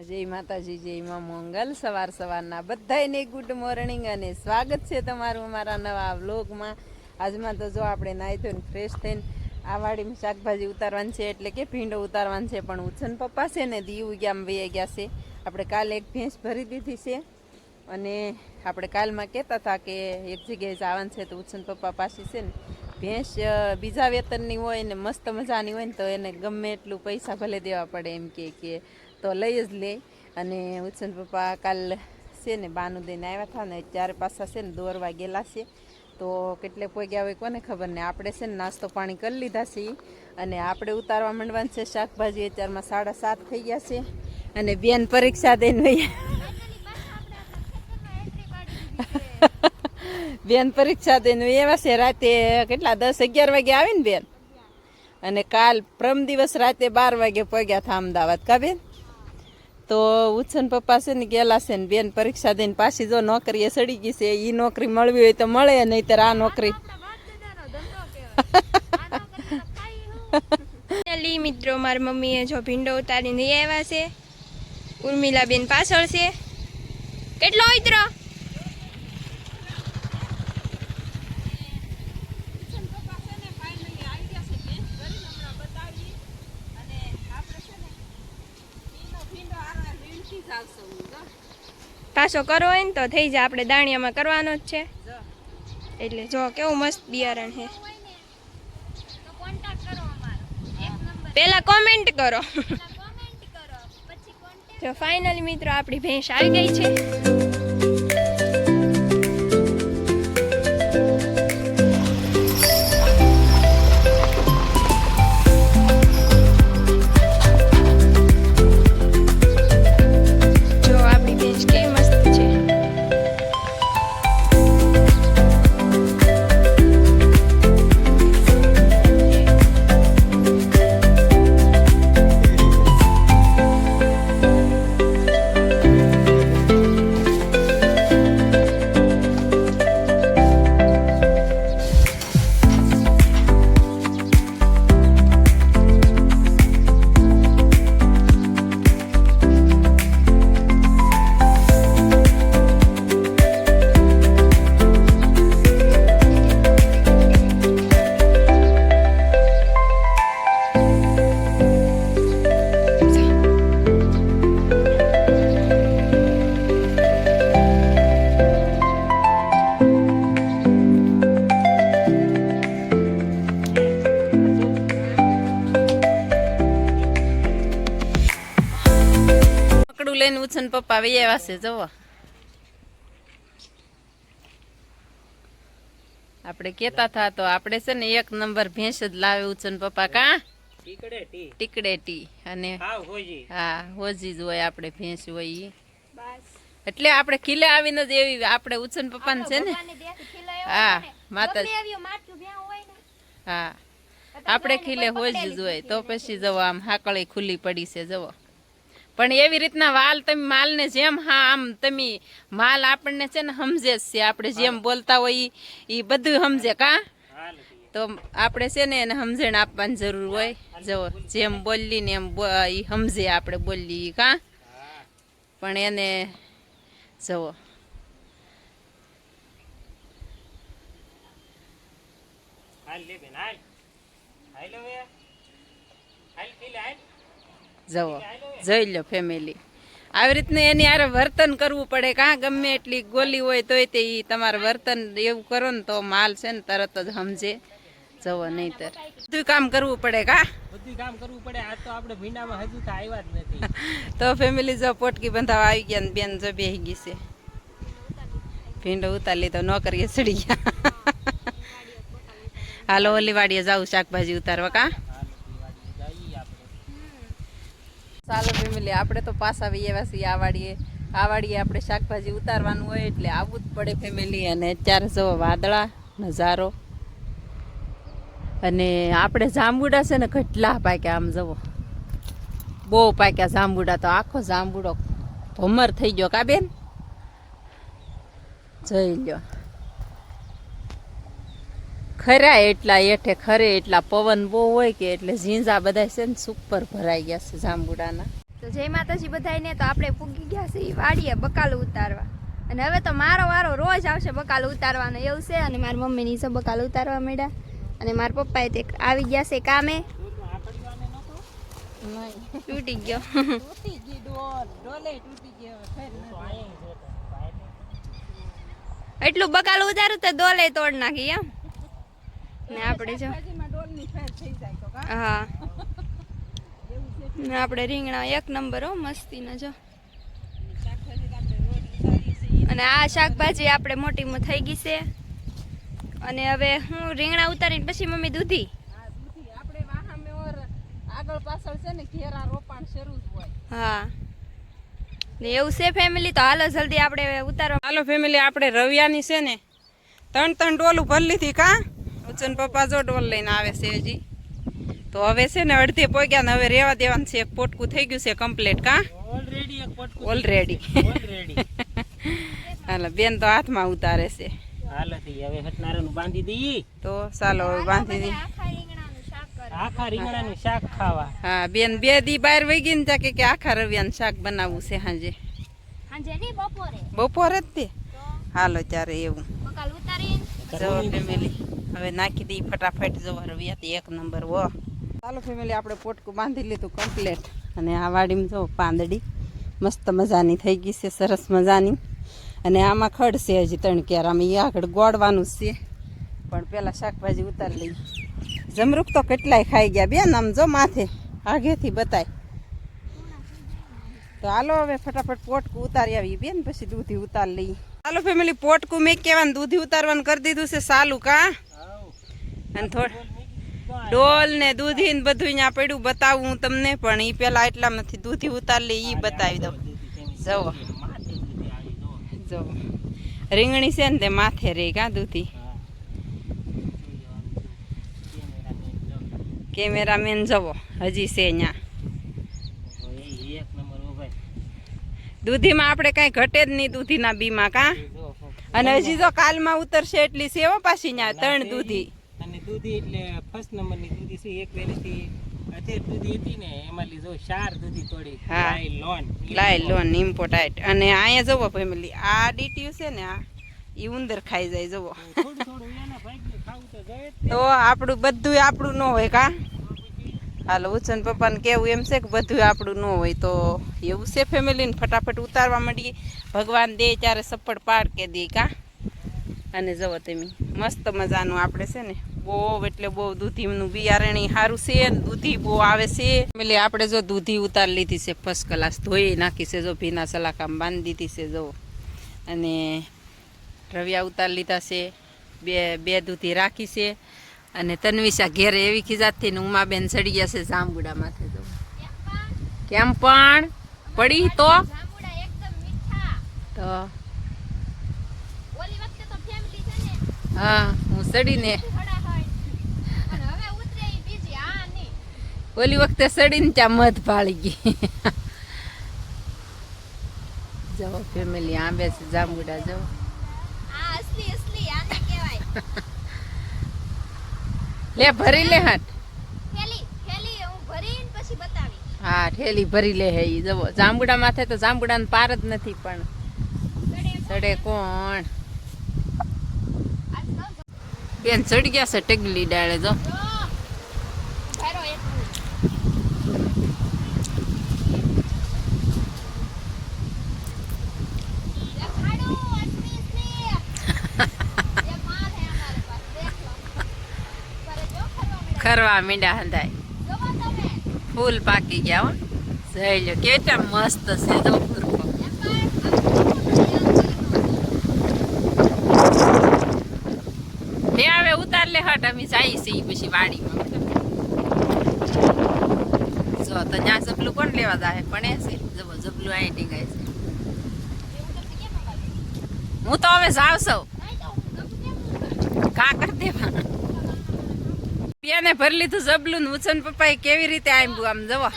જય માતાજી, જય માં મંગલ. સવારના બધાને ગુડ મોર્નિંગ અને સ્વાગત છે તમારું અમારા નવા વ્લોગમાં. આજમાં તો જો આપણે નાહી ધોઈને ફ્રેશ થઈને આ વાડીમાં શાકભાજી ઉતારવાની છે, એટલે કે ભીંડો ઉતારવાની છે. પણ ઉછન પપ્પા છે ને દીવ ગયા વૈયા ગયા છે. આપણે કાલે એક ભેંસ ભરી દીધી છે અને આપણે કાલમાં કહેતા હતા કે એક જગ્યાએ જવાનું છે, તો ઉછન પપ્પા પાછી છે ને ભેંસ બીજા વેતનની હોય ને મસ્ત મજાની હોય ને તો એને ગમે એટલું પૈસા ભલે દેવા પડે એમ કે તો લઈ જ લે. અને ઉછન પપ્પા કાલ છે ને બાનું દઈને આવ્યા હતા ને ત્યારે પાછા છે ને દોરવા ગયેલા છે. તો કેટલે પહોંચ્યા હોય કોને ખબર ને. આપણે છે ને નાસ્તો પાણી કરી લીધા છે અને આપણે ઉતારવા માંડવાનું છે શાકભાજી. અત્યારમાં 7:30 થઈ ગયા છે અને બેન પરીક્ષા દઈને બેન પરીક્ષા દઈને એવા છે. રાતે કેટલા 10-11 વાગે આવી ને બેન. અને કાલ પ્રમ દિવસ રાતે 12 વાગે પહોંચ્યા હતા અમદાવાદ. કા બેન? તો ઉછન પપ્પા છે ને ગયેલા છે ને બેન પરીક્ષા દઈને પાછી જો નોકરીએ સડી ગઈ છે. એ નોકરી મળવી હોય તો મળે, નહીંતર આ નોકરી મિત્રો મારી મમ્મીએ જો ભીંડો ઉતારીને લઈ આવ્યા છે. ઉર્મિલા બેન પાછળ છે. કેટલો ઉતરો? પાછો કરવો હોય ને તો થઈ જાય. આપણે દાણિયામાં કરવાનો જ છે, એટલે જો કેવું મસ્ત બિયારણ છે. પેલા કોમેન્ટ કરો. તો ફાઇનલી મિત્રો આપણી ભેંસ આવી ગઈ છે. લઈને ઉછન પપ્પા વૈયા છે. જવો આપણે કેતા હતા તો આપણે છે ને 1 નંબર ભેંસ જ લાવે ઉછન પપ્પા. કા ટીકડે ટી અને હા હોજી જ હોય આપણે ભેંસ હોય એટલે આપણે ખીલે આવીને જ એવી આપણે ઉછન પપ્પા ને છે ને. હા માતા હા આપણે ખીલે હોજી જ હોય. તો પછી જવો આમ હાકળી ખુલ્લી પડી છે. જવો પણ એવી રીતના વાલ તમે માલને જેમ હા આમ તમે માલ આપણને છે ને સમજે જ છે. આપણે જેમ બોલતા હોય એ બધું સમજે. કા તો આપણે છે ને એને સમજણ આપવાની જરૂર હોય. જો જેમ બોલી ને એમ એ સમજે આપણે બોલી. કા પણ એને જવો જવો જોઈ લો ફેમિલી. આવી રીતના એની આરે વર્તન કરવું પડે. કાં ગમે એટલી ગોલી હોય તોય તે તમારે વર્તન એવું કરો ને તો માલ છે ને તરત જ સમજે. જવો નહીતર બધું કામ કરવું પડે. કા બધું કામ કરવું પડે. આજ તો આપણે ભીંડામાં હજુ તો આવ્યા જ નથી. તો ફેમિલી જો પોટકી બંધાવા આવી ગયા ને બેન જો બેહી ગઈ છે. ભીંડો ઉતારી લીધો, નોકરીએ ચડી ગયા. હાલો ઓલી વાડીએ જાવું શાકભાજી ઉતારવા. કા ચાલો ફેમિલી આપણે તો પાછા આવી આવ્યા છીએ આ વાડીએ આપણે શાકભાજી ઉતારવાનું હોય એટલે આવવું જ પડે ફેમિલી. અને અત્યારે જો વાદળા નજારો અને આપણે જાંબુડા છે ને કેટલા પાક્યા. આમ જવો બહુ પાક્યા જાંબુડા. તો આખો જાંબુડો ભમર થઈ ગયો. કા બેન? જોઈ લ્યો ખર્યા એટલા હેઠે ખરે એટલા પવન બહુ હોય કે એટલે ઝીંઝા બધા છે ને સુપર ભરાઈ ગયા છે જાંબુડાના. તો જય માતાજી બધાયને. તો આપણે પૂગી ગયા છે ઈ વાડીએ બકાલું ઉતારવા, અને હવે તો મારો વારો રોજ આવશે બકાલું ઉતારવાનો એવું છે. અને મારી મમ્મીની છે બકાલું ઉતારવા માંડ્યા, અને મારા પપ્પાએ તે આવી ગયા છે કામે. તૂટી ગયો. તૂટી ગઈ ડોલે તૂટી ગયો. એટલું બકાલું ઉતારું તો ડોલે તોડ નાખી એમ. ને આપણે જો ડોલની ફેર થઈ જાય તો કા હા, ને આપણે રીંગણા એક નંબર હો મસ્તીના જો. અને આ શાકભાજી આપણે મોટીમાં થઈ ગઈ છે. અને હવે હું રીંગણા ઉતારીને પછી મમ્મી દૂધી આપણે વાહામે ઓર આગળ પાછળ છે ને ઘેરા રોપાણ શરૂ જ હોય. હા, ને એવું છે ફેમિલી. તો હાલો જલ્દી આપણે ઉતારવા. હાલો ફેમિલી, આપણે રવિયાની છે ને 3 ડોલું ભરી લીધી કા. ઉચન પપ્પા જો ડોલ લઈને આવે છે હજી. તો હવે છે ને અડધે પોગ્યા ને હવે રેવા દેવાનું છે. એક પોટકું થઈ ગયું છે કમ્પ્લીટ કા. ઓલરેડી હાલો બેન તો હાથમાં ઉતારે છે. હવે હટનારાનું બાંધી દઈએ તો ચાલો હવે બાંધી દી. આખા રીંગણાનું શાક ખાવા. હા બેન 2 દી બહાર વહી ગઈ ને ત્યાં કે આખા રવિયાનું શાક બનાવવું છે સાંજે. બપોરે જ તે. હાલો ત્યારે એવું જો ફેમિલી હવે નાખી દઈ ફટાફટ. જો રવિયાથી 1 નંબર હો. ચાલો ફેમિલી, આપણે પોટકું બાંધી લીધું કમ્પ્લેટ. અને આ વાડીમાં જો પાંદડી મસ્ત મજાની થઈ ગઈ છે, સરસ મજાની. અને આમાં ખડ છે હજી 3 કેરામાં, એ આગળ ગોળવાનું જ છે. પણ પેલા શાકભાજી ઉતારી લઈએ. જમરૂક તો કેટલાય ખાઈ ગયા બેન. આમ જો માથે આગેથી બતાય. તો હાલો હવે ફટાફટ પોટકું ઉતારી આવી બેન, પછી દૂધી ઉતારી લઈએ. હાલો ફેમિલી, પોટકું મેં કહેવાનું દૂધી ઉતારવાનું કરી દીધું છે સાલું કા. અને થોડું ડોલ ને દૂધી ને બધું અહીંયા પડ્યું બતાવું હું તમને. પણ એ પેલા એટલામાંથી દૂધી ઉતારી લઈ એ બતાવી દઉં. જવો જો રીંગણી છે ને તે માથે રહી કા દૂધી. કેમેરામેન જવો હજી છે અહીંયા. દૂધીમાં આપણે કઈ ઘટે જ નહીં દૂધીના બીમાં કા. અને હજી જો કાલમાં ઉતરશે એટલી સેવા પાછી ત્યાં 3 દૂધી. અને દૂધી એટલે ફર્સ્ટ નંબરની દૂધી છે. એક વેલીથી અત્યારે દૂધી હતી ને એમાં લીધો 4 દૂધી તોડી. હા લાઈ લોન ઇમ્પોર્ટાઇટ. અને અહીંયા જવો ફેમિલી, આ ડીટીયુ છે ને આ ઈ ઉંદર ખાઈ જાય જવો. થોડું એના ભાઈ ખાવું તો જોઈએ જ. તો આપણું બધું આપણું ન હોય કા. હાલો ઉચન પપ્પાને કેવું એમ છે કે બધું આપણું ન હોય. તો એવું છે ફેમિલીને ફટાફટ ઉતારવા માંડીએ. ભગવાન દે ત્યારે સફળ પાડ કે દે કા. અને જવો તમે મસ્ત મજાનું આપણે છે ને બહુ એટલે બહુ દૂધીનું બિયારણી સારું છે ને દૂધી બહુ આવે છે. ફેમિલી આપણે જો દૂધી ઉતારી લીધી છે ફર્સ્ટ ક્લાસ, ધોઈ નાખી છે જો ભીના સલાકામાં બાંધી દીધી છે જો. અને રવિયા ઉતારી લીધા છે. બે દૂધી રાખી છે. અને તન્વિશા ઘેરે એવી ખીજાતી ને ઉમાબેન ચડી ગયા છે જાંબુડા માથે. જો કેમ પણ પડી તો હા હું ચડીને ઓલી વખતે ચડીને ત્યાં મધ ભાળી ગઈ. જવો ફેમિલી આંબે છે જાંબુડા જવો. લે ભરી લે હટ. હા ઠેલી ભરી લે હે. જવો જાંબુડા માથે તો જાંબુડાને પાર જ નથી. પણ ચડે કોણ. બેન ચડી ગયા છે ટેગલી ડાળે જો. ખરવા મીંડા હંધાય ફૂલ પાકી ગયા હો. જઈ લો કેટા મસ્ત છે જો. લે હવે ઉતાર લે હટ. અમે જઈએ છીએ પછી વાડીમાં. જો તો ત્યાં જબલું કોણ લેવા જાય પણ એ છે જબો જબલું અહીં ટીંગાય છે. હું તો હવે જાવ છું કા કરી દેવા. બેને ભરી લીધું જબલું. ઉચન પપ્પા કેવી રીતે આવ્યું આમ જવો.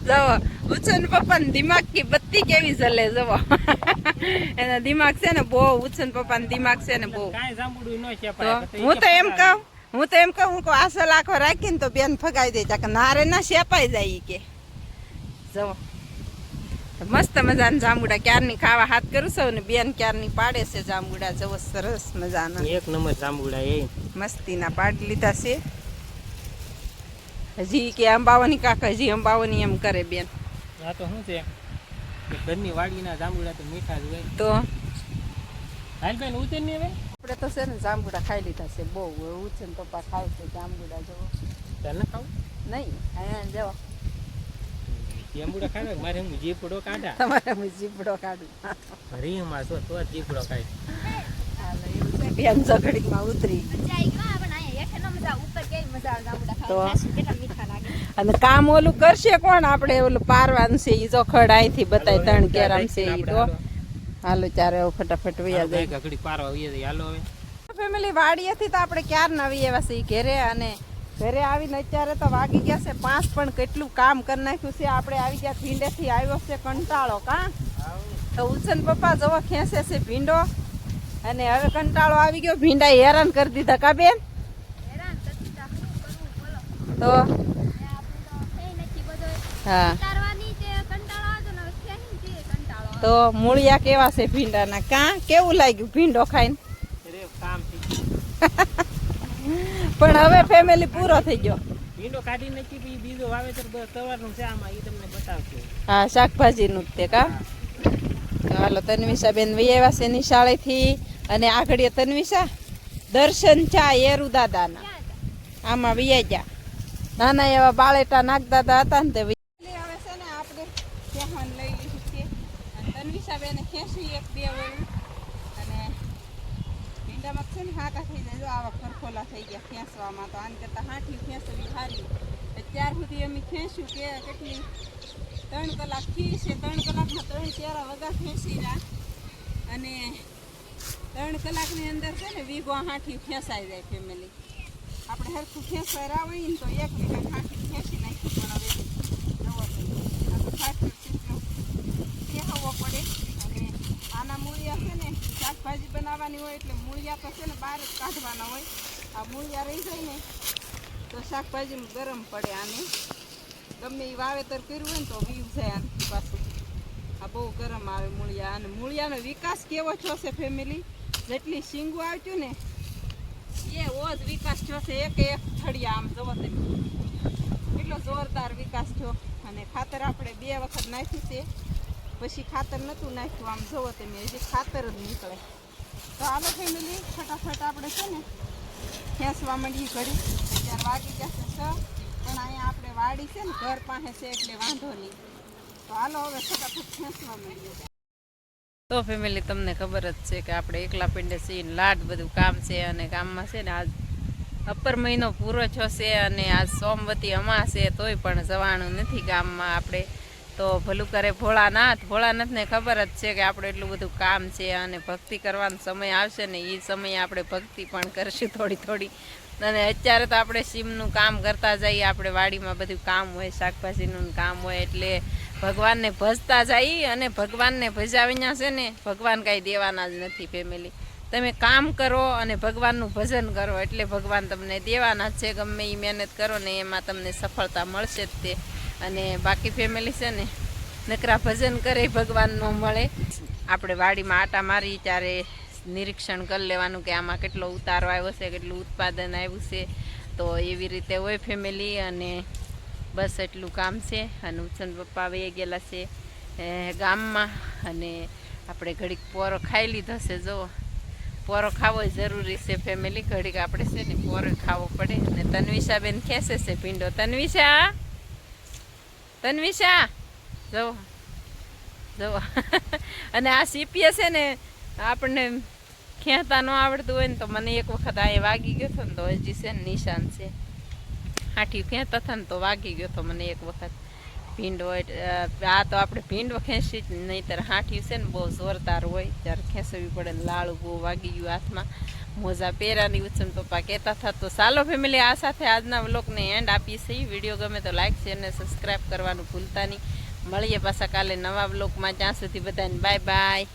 જવો ઉચન પપ્પાને દિમાગ કી બત્તી કેવી જલે જવો. એના દિમાગ છે ને બહુ. ઉચન પપ્પાને દિમાગ છે ને બહુ. હું તો એમ કહું હું તો એમ કહું આસો લાખો રાખીને તો બેન ફગાવી દે કે નારે ના શેપાઈ જાય ઈ કે જવો મસ્ત મજાના જાંબુડા ક્યારની ખાવા હાથ કરું છું ને બેન ક્યારની પાડે છે જાંબુડા જવો સરસ મજાના એક નંબર જાંબુડા એ મસ્તીના પાડી લીધા છે હજી કે અંબાવાની કાકા હજી અંબાવાની એમ કરે બેન આ તો શું છે કે ઘરની વાડીના જાંબુડા તો મીઠા જ હોય તો હાલ બેન ઉતર નહીં હવે આપણે તો છે ને જાંબુડા ખાઈ લીધા છે બહુ ઉછે ને પપ્પા ખાય છે જાંબુડા જવો તને ખાવ નહીં અહીંયા જવો જાંબુડા ખાવે મારે હું જીપડો કાઢા તમારે હું જીપડો કાઢું રીમાં છો તો જીપડો ખાય હાલો એવું છે બેન ઝઘડીમાં ઉતરી મજા આવી ગયો પણ અહીંયા હેઠે ન મજા ઉપર કેવી મજા આવે જાંબુડા તો. ખાવાની કેટલા મીઠા લાગે અને કામ ઓલું કરશે કોણ આપણે ઓલું પારવાનું છે ઈ જો ખડ અહીંથી બતાય ત્રણ કેરામ છે ઈ તો હાલો ચારે હવે ફટાફટ વયા જાય ઘડી પારવા આવીએ હાલો હવે ફેમિલી વાડીએથી તો આપણે ક્યાર નવી એવા છે ઈ ઘરે અને ઘરે આવીને અત્યારે તો વાગી ગયા છે 5 પણ કેટલું કામ કરી નાખ્યું છે આપણે આવી ગયા ભીંડેથી આવ્યો છે કંટાળો કા તો ઉછન પપ્પા જવો ખેંચે છે ભીંડો અને હવે કંટાળો આવી ગયો ભીંડા હેરાન કરી દીધા કા બેન હેરાન કરતા શું કરવું બોલો તો આ આપણો થઈ નથી બધો હા ઉતારવાની તે કંટાળો આવતો ને હવે ક્યાંય તે કંટાળો આવે. તો મૂળિયા કેવા છે ભીંડાના કા કેવું લાગ્યું ભીંડો ખાઈને અરે કામ થઈ પણ હવે ફેમિલી પૂરો થઈ ગયો ભીંડો કાઢી નાખી પછી બીજો વાવેતર સવારનું છે આમાં એ તમને બતાવશે હા શાકભાજીનું જ તે કા તો હાલો તન્વિષાબેન વૈયા છે નિશાળેથી અને આગળ તન્વિષા દર્શન ચા એરુ દાદાના આમાં વૈયા ગયા નાના એવા બાળેટા નાગદાદા હતા ને તે હવે છે ને આપણે ત્યાં લઈ લીધું છે અને તન્વિષાબેન ખેંચી એક બે વળું અને ભીંડામાં છે ને હાકા થઈ જાય જો આવા ખરખોલા થઈ ગયા ખેંચવામાં તો આને કરતાં હાંઠી ખેંચવી સારી અત્યાર સુધી અમે ખેંચ્યું કે કેટલી 3 કલાક થી છે 3 કલાકમાં 3 ચેરા વગા ખેંચી રહ્યા અને 3 કલાકની અંદર છે ને વીઘો હાંઠી ખેંચાઈ જાય ફેમિલી આપણે હરખું ખેંચવા રાવ હોય ને તો 1 વીઘા હાંઠી ખેંચી નાખી પણ હવે ખેંચવો પડે અને આના મૂળિયા છે ને શાકભાજી બનાવવાની હોય એટલે મૂળિયા તો છે ને બહાર જ કાઢવાના હોય આ મૂળિયા રહી જાય ને તો શાકભાજીમાં ગરમ પડે આને ગમે એ વાવેતર કર્યું હોય ને તો વીવ જાય આનાથી પાછું આ બહુ ગરમ આવે મૂળિયા અને મૂળિયાનો વિકાસ કેવો થયો છે ફેમિલી જેટલી શીંગું આવતું ને એવો જ વિકાસ થયો છે એક થળિયા આમ જોવો તમે એટલો જોરદાર વિકાસ થયો અને ખાતર આપણે 2 વખત નાખ્યું છે પછી ખાતર નહોતું નાખ્યું આમ જોવો તમે હજી ખાતર જ નીકળે તો હાલો ફેમિલી ફટાફટ આપણે છે ને ખેંચવા માંડીએ ઘડી અત્યારે વાગી જશે 6 પણ અહીંયા આપણે વાડી છે ને ઘર પાસે છે એટલે વાંધો નહીં તો હાલો હવે ફટાફટ ખેંચવા માંડીએ તો ફેમિલી તમને ખબર જ છે કે આપણે એકલા પિંડે છીએ લાડ બધું કામ છે અને કામમાં છે ને આજ અપર મહિનો પૂરો થયો છે અને આજ સોમવતી અમાસ છે તોય પણ જવાનું નથી ગામમાં આપણે તો ભલું કરે ભોળાનાથને ખબર જ છે કે આપણે એટલું બધું કામ છે અને ભક્તિ કરવાનો સમય આવશે ને એ સમયે આપણે ભક્તિ પણ કરશું થોડી અને અત્યારે તો આપણે સીમનું કામ કરતા જઈએ આપણે વાડીમાં બધું કામ હોય શાકભાજીનું કામ હોય એટલે ભગવાનને ભજતા જઈએ અને ભગવાનને ભજાવીને છે ને ભગવાન કાંઈ દેવાના જ નથી ફેમિલી તમે કામ કરો અને ભગવાનનું ભજન કરો એટલે ભગવાન તમને દેવાના જ છે ગમે એ મહેનત કરો ને એમાં તમને સફળતા મળશે જ તે અને બાકી ફેમિલી છે ને નકરા ભજન કરે ભગવાન ન મળે આપણે વાડીમાં આટા મારી ત્યારે નિરીક્ષણ કરી લેવાનું કે આમાં કેટલો ઉતારો આવ્યો છે કેટલું ઉત્પાદન આવ્યું છે તો એવી રીતે હોય ફેમિલી અને બસ એટલું કામ છે અને ઉછન પપ્પા વહી ગયેલા છે ગામમાં અને આપણે ઘડીક પોરો ખાઈ લીધો છે જો પોરો ખાવો જરૂરી છે ફેમિલી ઘડીક આપણે છે ને પોરો ખાવો પડે અને તન્વિષાબેન ખેંચે છે ભીંડો તન્વિષા જવો અને આ સીપીએ છે ને આપણને ખેંચતા ન આવડતું હોય ને તો મને એક વખત આ વાગી ગયો હતો ને તો હજી છે ને નિશાન છે હાઠી ખેંચતા હતા ને તો વાગી ગયો હતો મને એક વખત ભીંડો આ તો આપણે ભીંડો ખેંચી જ નહીંતર હાઠી છે ને બહુ જોરદાર હોય ત્યારે ખેંચવી પડે ને લાળું બહુ વાગી ગયું હાથમાં મોજા પહેરાની ઉછન પપ્પા કહેતા હતા તો ચાલો ફેમિલી આ સાથે આજના વ્લોગને એન્ડ આપીએ છીએ વિડીયો ગમે તો લાઈક શેર અને સબસ્ક્રાઈબ કરવાનું ભૂલતા નહીં મળીએ પાછા કાલે નવા વ્લોગમાં ત્યાં સુધી બધાને બાય બાય